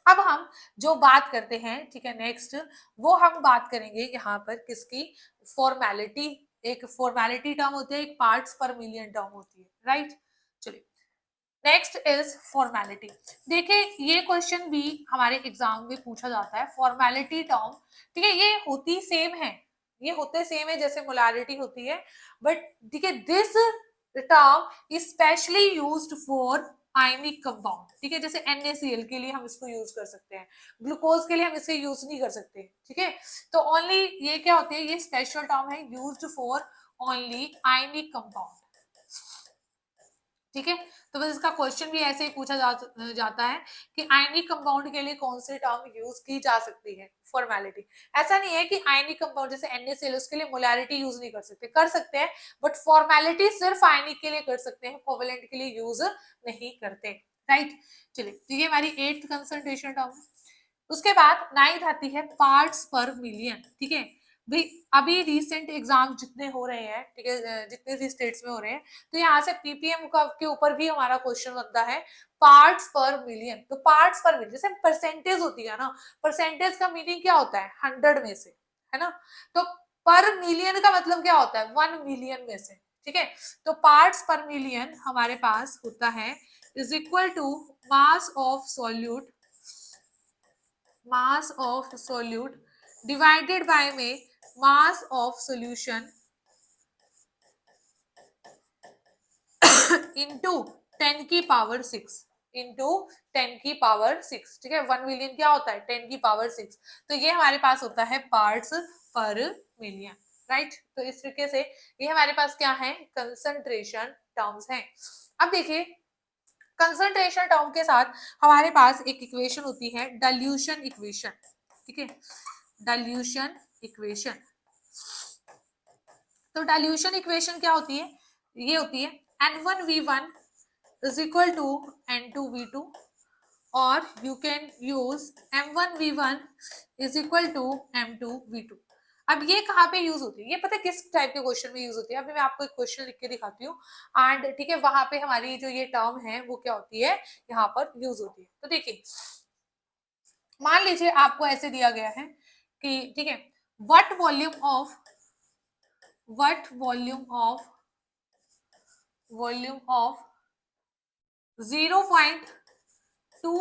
अब हम जो बात करते हैं, ठीक है, नेक्स्ट वो हम बात करेंगे यहाँ पर किसकी, फॉर्मेलिटी, एक फॉर्मेलिटी टर्म होती है, एक पार्ट्स पर मिलियन टर्म होती है, राइट। चलिए नेक्स्ट इज फॉर्मेलिटी। देखिए ये क्वेश्चन भी हमारे एग्जाम में पूछा जाता है, फॉर्मेलिटी टर्म, ठीक है, ये होती सेम है, ये होते सेम है जैसे मोलारिटी होती है, बट ठीक है this term specially used for ionic compound, ठीक है, जैसे NaCl के लिए हम इसको यूज कर सकते हैं, ग्लूकोज के लिए हम इसे यूज नहीं कर सकते, ठीक है। तो ओनली ये क्या होती है, ये स्पेशल टर्म है used for only ionic compound, ठीक है। तो बस इसका क्वेश्चन भी ऐसे ही पूछा जाता है कि आयनिक कंपाउंड के लिए कौन सी टर्म यूज की जा सकती है, फॉर्मेलिटी। ऐसा नहीं है कि आयनिक कंपाउंड जैसे NaCl उसके लिए मोलैरिटी यूज नहीं कर सकते, कर सकते हैं, बट फॉर्मेलिटी सिर्फ आयनिक के लिए कर सकते हैं, कोवेलेंट के लिए यूज नहीं करते, राइट। चलिए तो ये हमारी 8th कंसंट्रेशन टर्म है। उसके बाद 9th आती है पार्ट्स पर मिलियन, ठीक है भाई। अभी रिसेंट एग्जाम जितने हो रहे हैं, ठीक है, जितने भी स्टेट्स में हो रहे हैं, तो यहाँ से पीपीएम का के ऊपर भी हमारा क्वेश्चन बनता है पार्ट्स पर मिलियन। तो पार्ट्स पर मिलियन जैसे परसेंटेज होती है ना, परसेंटेज का मीनिंग क्या होता है, 100 में से, है ना। तो पर मिलियन का मतलब क्या होता है, 1 मिलियन में से, ठीक है। तो पार्ट्स पर मिलियन हमारे पास होता है is equal to mass of solute, mass of solute divided by में mass of solution into 10 की पावर 6 into 10 की पावर 6, ठीक है। 1 मिलियन क्या होता है, 10 की पावर 6। तो ये हमारे पास होता है पार्ट्स पर मिलियन, राइट। तो इस तरीके से ये हमारे पास क्या है, कंसंट्रेशन टर्म्स हैं। अब देखिए कंसंट्रेशन टर्म के साथ हमारे पास एक इक्वेशन होती है डाइल्यूशन इक्वेशन, ठीक है, डाइल्यूशन इक्वेशन। तो डाइल्यूशन इक्वेशन क्या होती है, ये होती है N1V1 is equal to N2V2 और you can use M1V1 is equal to M2V2। अब ये कहाँ पे यूज होती है, ये पता है किस टाइप के क्वेश्चन में यूज होती है। अभी मैं आपको एक क्वेश्चन लिख के दिखाती हूँ एंड ठीक है, वहां पे हमारी जो ये टर्म है वो क्या होती है, यहाँ पर यूज होती है। तो देखिए मान लीजिए आपको ऐसे दिया गया है कि ठीक है, what volume of 0.2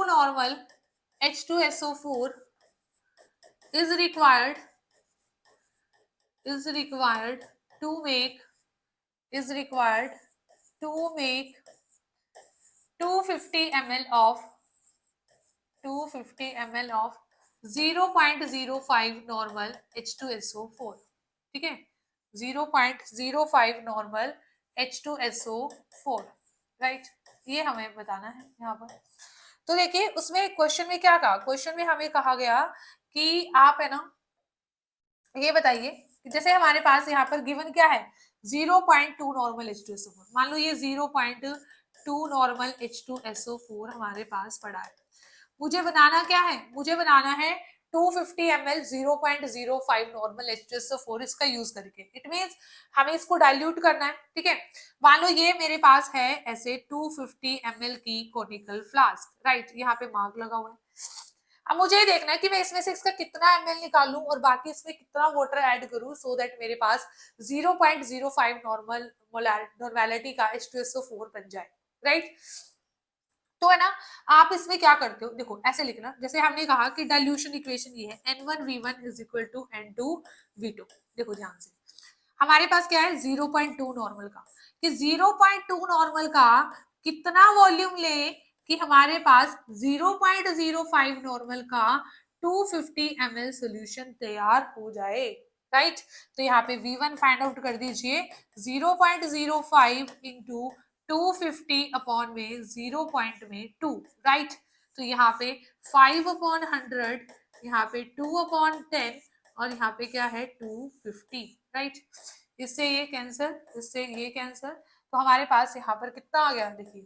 normal H2SO4 is required to make 250 ml of 0.05 normal H2SO4, ठीक है, 0.05 नॉर्मल H2SO4, राइट। ये हमें बताना है यहाँ पर। तो देखिए उसमें क्वेश्चन में क्या कहा, क्वेश्चन में हमें कहा गया कि आप है ना ये बताइए कि जैसे हमारे पास यहाँ पर गिवन क्या है 0.2 नॉर्मल H2SO4, मान लो ये 0.2 नॉर्मल H2SO4 हमारे पास पड़ा है। मुझे बनाना क्या है, मुझे बनाना है 250 ml 0.05 नॉर्मल H2SO4 इसका यूज करके। इट मींस हमें इसको डाइल्यूट करना है, ठीक है। मान लो ये मेरे पास है ऐसे 250 ml की कॉनिकल फ्लास्क, राइट, यहाँ पे मार्क लगा हुआ है। अब मुझे ये देखना है कि मैं इसमें से इसका कितना ml निकालूं और बाकी इसमें कितना वाटर ऐड करूं सो दैट मेरे पास 0.05 नॉर्मल नॉर्मेलिटी का H2SO4 बन जाए, राइट। तो है ना, आप इसमें क्या करते हो, देखो ऐसे लिखना, जैसे हमने कहा कि डाइल्यूशन इक्वेशन ये है N1V1 is equal to N2V2। देखो ध्यान से हमारे पास क्या है 0.2 नॉर्मल का, कि 0.2 नॉर्मल का कितना वॉल्यूम ले कि हमारे पास 0.05 नॉर्मल का 250 ml सॉल्यूशन तैयार हो जाए, राइट। तो यहाँ पे V1 फाइंड आउट कर दीजिए 0.05 इंटू 250 अपॉन में 0 पॉइंट में 2, राइट। तो यहाँ पे 5/100, यहाँ पे 2/10 और यहाँ पे क्या है 250, राइट। इससे ये कैंसर, इससे ये कैंसर, तो हमारे पास यहाँ पर कितना आ गया, देखिए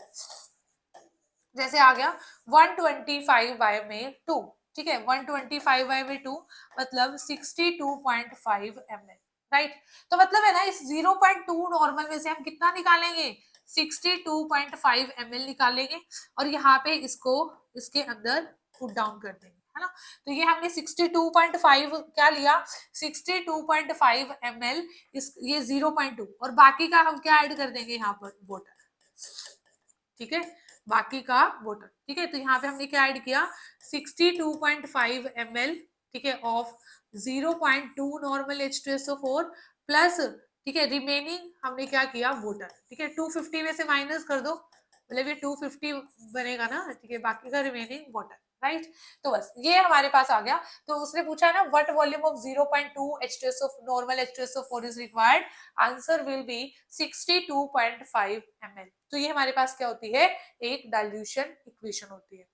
जैसे आ गया 125 में 2, ठीक है, 125 में 2 मतलब 62.5 ml, राइट। तो मतलब है ना इस 0.2 नॉर्मल में से हम कितना निकालेंगे 62.5 ml निकालेंगे और यहाँ पे इसको इसके अंदर पुट डाउन कर देंगे, है ना। तो ये हमने 62.5 क्या लिया 62.5 ml इस ये 0.2 और बाकी का हम क्या ऐड कर देंगे यहाँ पर वाटर, ठीक है, बाकी का वाटर, ठीक है। तो यहाँ पे हमने क्या ऐड किया 62.5 ml, ठीक है, ऑफ 0.2 नॉर्मल H2SO4 प्लस, ठीक है, रिमेनिंग हमने क्या किया वाटर, ठीक है, 250 में से माइनस कर दो, मतलब ये 250 बनेगा ना, ठीक है, बाकी का रिमेनिंग वाटर, राइट। तो बस ये हमारे पास आ गया। तो उसने पूछा ना what volume of 0.2 H2SO normal H2SO4 is required, answer will be 62.5 ml। तो ये हमारे पास क्या होती है, एक डाइल्यूशन इक्वेशन होती है।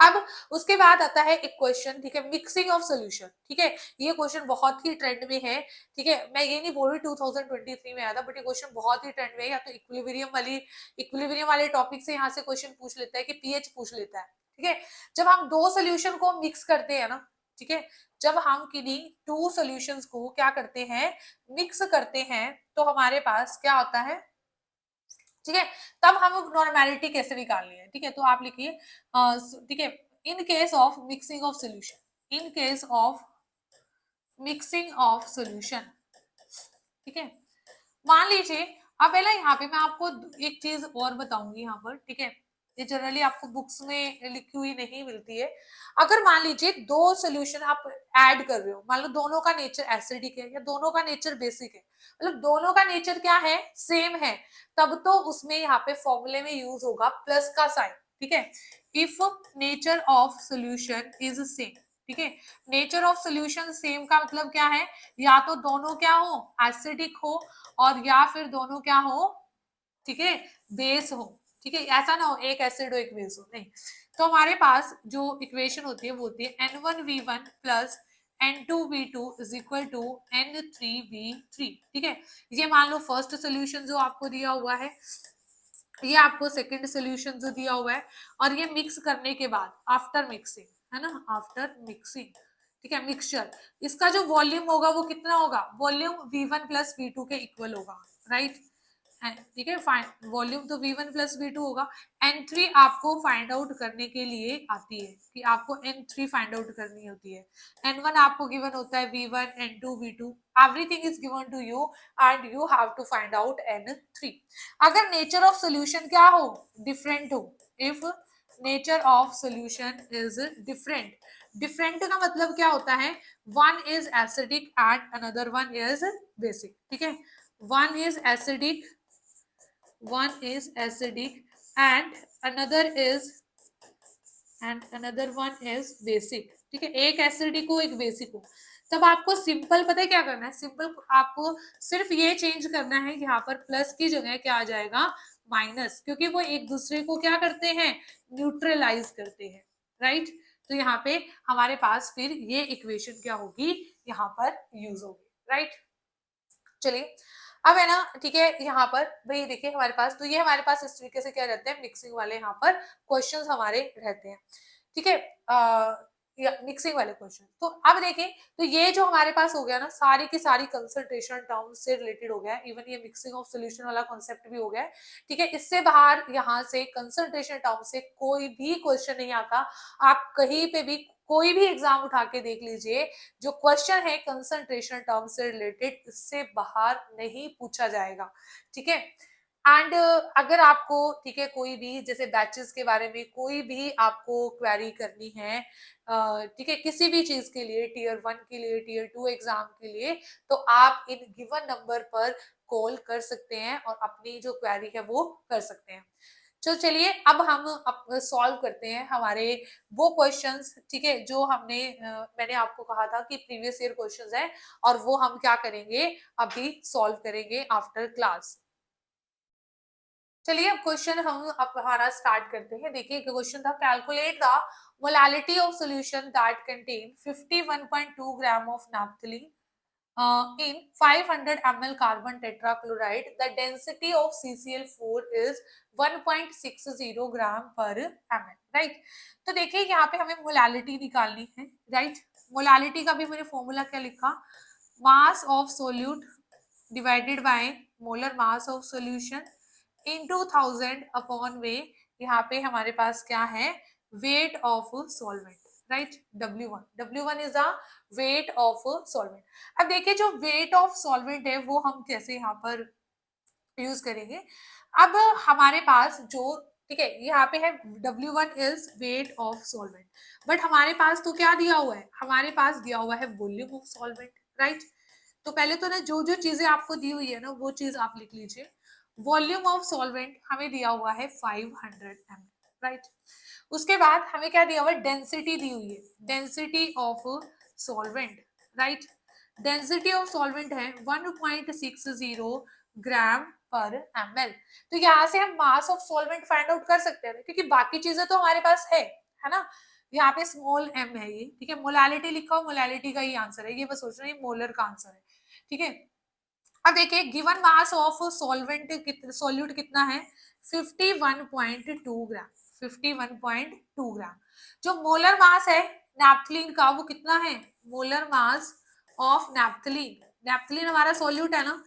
अब उसके बाद आता है एक क्वेश्चन, ठीक है, मिक्सिंग ऑफ सॉल्यूशन, ठीक है। ये क्वेश्चन बहुत ही ट्रेंड में है, ठीक है, मैं ये नहीं बोल रही 2023 में आया था, बट ये क्वेश्चन बहुत ही ट्रेंड में है। या तो इक्विलिब्रियम वाले टॉपिक से यहाँ से क्वेश्चन पूछ लेता है कि पीएच पूछ लेता है, ठीक है। जब हम दो सोल्यूशन को मिक्स करते हैं ना, ठीक है, जब हम किन्हीं टू सोल्यूशंस को क्या करते हैं मिक्स करते हैं तो हमारे पास क्या होता है, ठीक है। तब हम नॉर्मेलिटी कैसे निकालनी है, ठीक है। तो आप लिखिए ठीक है, in case of mixing of solution, in case of mixing of solution, ठीक है। मान लीजिए अब है ना यहाँ पे मैं आपको एक चीज और बताऊंगी यहाँ पर, ठीक है, ये जनरली आपको बुक्स में लिखी हुई नहीं मिलती है। अगर मान लीजिए दो सोल्यूशन आप ऐड कर रहे हो, मान लो दोनों का नेचर एसिडिक है या दोनों का नेचर बेसिक है, मतलब दोनों का नेचर क्या है सेम है, तब तो उसमें यहाँ पे फॉर्मूले में यूज होगा प्लस का साइन, ठीक है। If nature of solution is same, ठीक है। नेचर ऑफ सोल्यूशन सेम का मतलब क्या है, या तो दोनों क्या हो, एसिडिक हो, और या फिर दोनों क्या हो, ठीक है, बेस हो। ठीक है, ऐसा ना हो एक एसिड हो एक बेस हो, नहीं। तो हमारे पास जो इक्वेशन होती है वो होती है N1V1 plus N2V2 is equal to N3V3। ठीक है, ये मान लो फर्स्ट सोल्यूशन जो आपको दिया हुआ है, ये आपको सेकंड सोल्यूशन जो दिया हुआ है, और ये मिक्स करने के बाद आफ्टर मिक्सिंग, है ना, आफ्टर मिक्सिंग, ठीक है, मिक्सचर, इसका जो वॉल्यूम होगा वो कितना होगा, वॉल्यूम V1 प्लस V2 के इक्वल होगा, राइट। ठीक है, फाइन, वॉल्यूम तो V1 प्लस V2 होगा। N3 आपको फाइंड आउट करने के लिए आती है, कि आपको N3 फाइंड आउट करनी होती है। N1 आपको गिवन होता है V1, N2 V2, everything is given to you and you have to find out N3। अगर नेचर ऑफ सोल्यूशन क्या हो, डिफरेंट हो, if nature of solution is different, different का मतलब क्या होता है, one is acidic and another one is basic. ठीक है, one is acidic, one is acidic and another one is basic। ठीक है, एक एसिडिक हो एक बेसिक हो, तब आपको सिंपल पता है क्या करना है, सिंपल आपको सिर्फ ये चेंज करना है, यहाँ पर प्लस की जगह क्या आ जाएगा, माइनस, क्योंकि वो एक दूसरे को क्या करते हैं, न्यूट्रलाइज करते हैं, राइट। तो यहाँ पे हमारे पास फिर ये इक्वेशन क्या होगी, यहाँ पर यूज होगी, राइट। चलिए, अब है ना, ठीक है, यहाँ पर भाई देखिए हमारे पास, तो ये हमारे पास इस तरीके से क्या रहते हैं, मिक्सिंग वाले यहाँ पर क्वेश्चंस हमारे रहते हैं। ठीक है, मिक्सिंग वाले क्वेश्चन। तो अब देखिए, तो ये जो हमारे पास हो गया ना, सारी की सारी कंसंट्रेशन टर्म्स से रिलेटेड हो गया, इवन ये मिक्सिंग ऑफ सोल्यूशन वाला कॉन्सेप्ट भी हो गया। ठीक है, इससे बाहर यहाँ से कंसंट्रेशन टर्म से कोई भी क्वेश्चन नहीं आता। आप कहीं पे भी कोई भी एग्जाम उठा के देख लीजिए, जो क्वेश्चन है कंसंट्रेशन टर्म से रिलेटेड, इससे बाहर नहीं पूछा जाएगा। ठीक है, एंड अगर आपको, ठीक है, कोई भी जैसे बैचेस के बारे में कोई भी आपको क्वेरी करनी है, ठीक है, किसी भी चीज के लिए, टीयर 1 के लिए, टीयर 2 एग्जाम के लिए, तो आप इन गिवन नंबर पर कॉल कर सकते हैं और अपनी जो क्वेरी है वो कर सकते हैं। तो चलिए, अब हम सॉल्व करते हैं हमारे वो क्वेश्चंस, ठीक है, जो हमने मैंने आपको कहा था कि प्रीवियस ईयर क्वेश्चंस है, और वो हम क्या करेंगे, अभी सॉल्व करेंगे आफ्टर क्लास। चलिए, अब क्वेश्चन हम अब हमारा स्टार्ट करते हैं। देखिए, क्वेश्चन था, calculate the molality of solution that contain 51.2 gram of naphthalene in 500 ml carbon tetrachloride. The density of CCl4 is 1.60 gram per ml, right। तो देखिए, यहाँ पे हमें मोलालिटी निकालनी है, राइट। मोलालिटी का भी मैंने फॉर्मूला क्या लिखा, mass of solute divided by molar mass of solution into 1000 upon वे, यहाँ पे हमारे पास क्या है, weight of solvent, right. W1 is the weight of solvent. अब देखिए, जो वेट ऑफ सॉल्वेंट है वो हम कैसे यहाँ पर यूज करेंगे। अब हमारे पास जो, ठीक है, यहाँ पे है W1 is wait of solvent, but हमारे पास तो क्या दिया हुआ है, हमारे पास दिया हुआ है वॉल्यूम ऑफ सॉल्वेंट, राइट। तो पहले तो ना जो जो चीजें आपको दी हुई है ना, वो चीज आप लिख लीजिए। वॉल्यूम ऑफ सॉल्वेंट हमें दिया हुआ है 500 ml, राइट। उसके बाद हमें क्या दिया हुआ है, डेंसिटी दी हुई है, density of solvent, right. Density of solvent है 1.60 ग्राम पर ml। तो यहाँ से हम मास ऑफ सॉल्वेंट फाइंड आउट कर सकते हैं, क्योंकि बाकी चीजें तो हमारे पास है ना। यहाँ पे स्मॉल m है ये, ठीक है। मोलालिटी लिखा हो, मोलालिटी का ही आंसर है ये, बस सोच रहे हैं मोलर का आंसर है, ठीक है। अब देखिए, given mass of solvent solute कितना है, 51.2 ग्राम, 51.2 ग्राम। जो मोलर मास है नैप्थलीन का वो कितना है, molar mass of naphthalene, naphthalene हमारा सॉल्यूट है ना,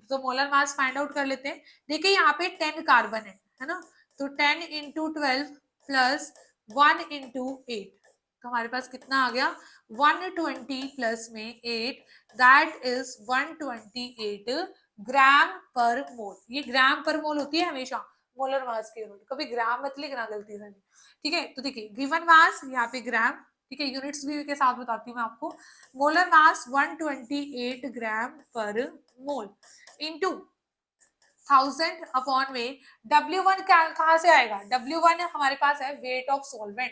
तो मोलर मास फाइंड आउट कर लेते हैं। देखिए, यहाँ पे 10 कार्बन है ना, तो 10 इंटू 12 प्लस 1 इंटू 8, तो हमारे पास कितना आ गया, 120 प्लस में 8, दैट इज 128 ग्राम पर मोल। ये ग्राम पर मोल होती है हमेशा मोलर मास की यूनिट, कभी ग्राम मत लिखना गलती से, ठीक है। तो देखिए, गिवन मास यहाँ पे ग्राम, ठीक है, यूनिट्स भी के साथ बताती हूँ मैं आपको। मोलर मास 128 ग्राम पर मोल इनटू 1000 अपॉन में W1 कहाँ से आएगा, W1 हमारे पास है weight of solvent,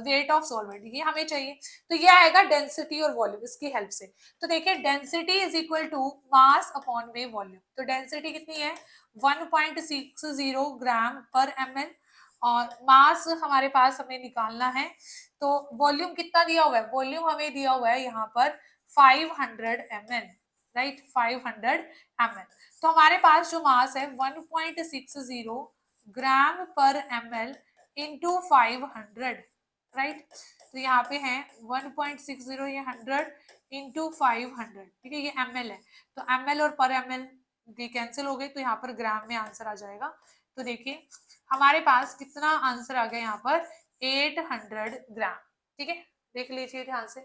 weight of solvent ये हमें चाहिए, तो ये आएगा डेंसिटी और वॉल्यूम इसकी हेल्प से। तो देखिए density is equal to mass upon में वॉल्यूम, तो डेंसिटी कितनी है 1.60 ग्राम पर ml, और मास हमारे पास हमें निकालना है, तो वॉल्यूम कितना दिया हुआ है, वॉल्यूम हमें दिया हुआ है यहाँ पर 500 ml, राइट 500 ml। तो हमारे पास जो मास है 1.60 ग्राम पर ml इंटू 500, राइट। तो यहाँ पे है 1.60 ये 100 इंटू 500, ठीक है, ये ml है, तो ml और पर ml ये कैंसिल हो गए, तो यहाँ पर ग्राम में आंसर आ जाएगा। तो देखिए हमारे पास कितना आंसर आ गया यहाँ पर 800 ग्राम, ठीक है, देख लीजिए ध्यान से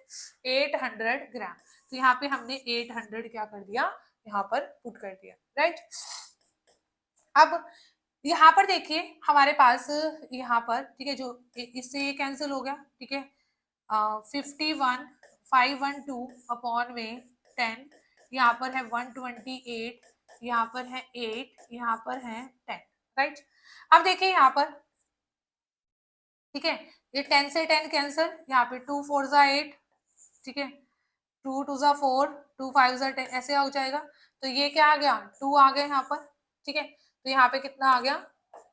800 ग्राम। तो यहाँ पे हमने 800 क्या कर दिया, यहाँ पर पुट कर दिया, राइट। अब यहाँ पर देखिए हमारे पास यहाँ पर, ठीक है, जो इससे ये कैंसिल हो गया, ठीक है, 51 512 अपॉन में 10, यहाँ पर है 128, यहाँ पर है 8, यहाँ पर है 10, राइट। अब देखिए यहाँ पर, ठीक है, ये 10 से 10 कैंसिल, यहाँ पे 2 4 जा 8, ठीक है, 2 2 जा 4, 2 5 जा 10, ऐसे हो जाएगा। तो ये क्या आ गया 2 आ गया यहाँ पर, ठीक है, तो यहाँ पे कितना आ गया,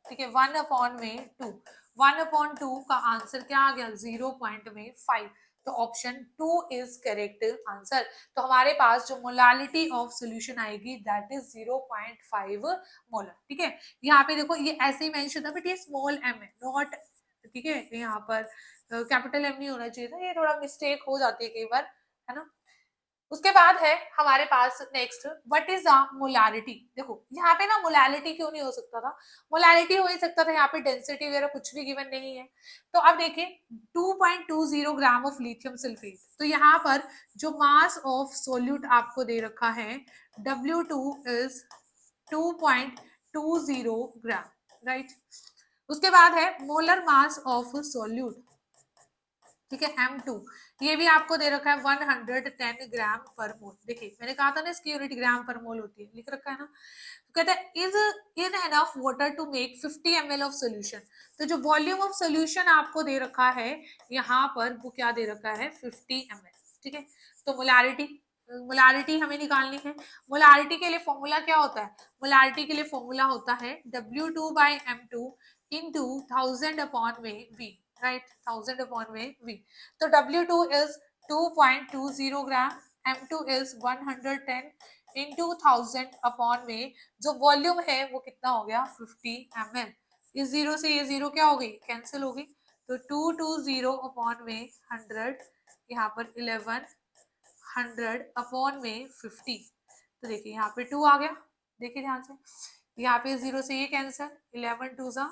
ठीक है 1 अपॉन में 2, 1 अपॉन 2 का आंसर क्या आ गया 0.5, तो ऑप्शन 2 इज करेक्ट आंसर। तो हमारे पास जो मोलालिटी ऑफ सॉल्यूशन आएगी दैट इज 0.5 मोलर, ठीक है। यहाँ पे देखो ये ऐसे ही मेंशन था बट ये स्मॉल m है, नॉट, ठीक है, यहाँ पर कैपिटल M नहीं होना चाहिए था, ये थोड़ा मिस्टेक हो जाती है कई बार, है ना। उसके बाद है हमारे पास next what is the molarity. देखो यहाँ पे ना मोलारिटी क्यों नहीं हो सकता था, मोलारिटी हो ही सकता था, यहाँ पे डेंसिटी वगैरह कुछ भी गिवन नहीं है। तो अब देखिए 2.20 ग्राम ऑफ लिथियम सल्फेट, तो यहाँ पर जो मास ऑफ सोल्यूट आपको दे रखा है W2 इज 2.20 ग्राम, राइट। उसके बाद है मोलर मास ऑफ सोल्यूट, ठीक है M2, ये भी आपको दे रखा है 110 ग्राम पर मोल। देखिए मैंने कहा था ना इसकी यूनिट ग्राम पर मोल होती है, लिख रखा है ना। तो कहता है is in enough water to make 50 ml of solution, तो जो वॉल्यूम ऑफ सोल्यूशन आपको दे रखा है यहाँ पर वो क्या दे रखा है 50 ml, ठीक है। तो मोलारिटी, मोलारिटी हमें निकालनी है। मोलारिटी के लिए फॉर्मूला क्या होता है, मोलारिटी के लिए फॉर्मूला होता है W2/M2 इंटू 1000 अपॉन में V, राइट, 1000 अपॉन में V। तो W2 is 2.20 gram, M2 is 110 into 1000 upon में जो वॉल्यूम है वो कितना हो गया 50 ml। इस जीरो से ये जीरो क्या हो गई कैंसिल हो गई, तो 220 अपॉन में 100, यहाँ पर 11 100 अपॉन में 50, तो देखिए यहाँ पे 2 आ गया, देखिए ध्यान से, यहाँ पे जीरो से ये कैंसिल, 11 2 जा,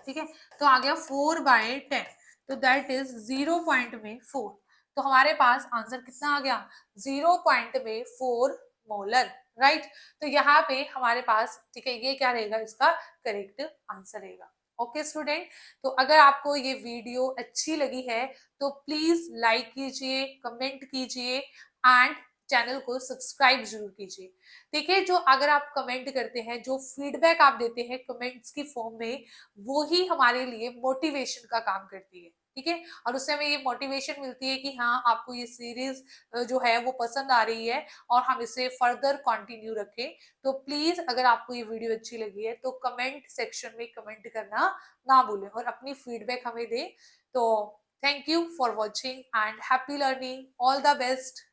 ठीक है, तो आ गया 4/10, तो दैट इज 0 पॉइंट में 4। तो हमारे पास आंसर कितना आ गया 0 पॉइंट में 4 मोलर, राइट। तो यहाँ पे हमारे पास, ठीक है, ये क्या रहेगा इसका करेक्ट आंसर रहेगा। ओके स्टूडेंट, तो अगर आपको ये वीडियो अच्छी लगी है तो प्लीज लाइक कीजिए, कमेंट कीजिए एंड चैनल को सब्सक्राइब जरूर कीजिए। देखिए जो अगर आप कमेंट करते हैं, जो फीडबैक आप देते हैं कमेंट्स की फॉर्म में, वो ही हमारे लिए मोटिवेशन का काम करती है, ठीक है, और उससे हमें ये मोटिवेशन मिलती है कि हाँ आपको ये सीरीज जो है वो पसंद आ रही है और हम इसे फर्दर कंटिन्यू रखें। तो प्लीज अगर आपको ये वीडियो अच्छी लगी है तो कमेंट सेक्शन में कमेंट करना ना भूलें और अपनी फीडबैक हमें दें। तो thank you for watching and happy learning, all the best.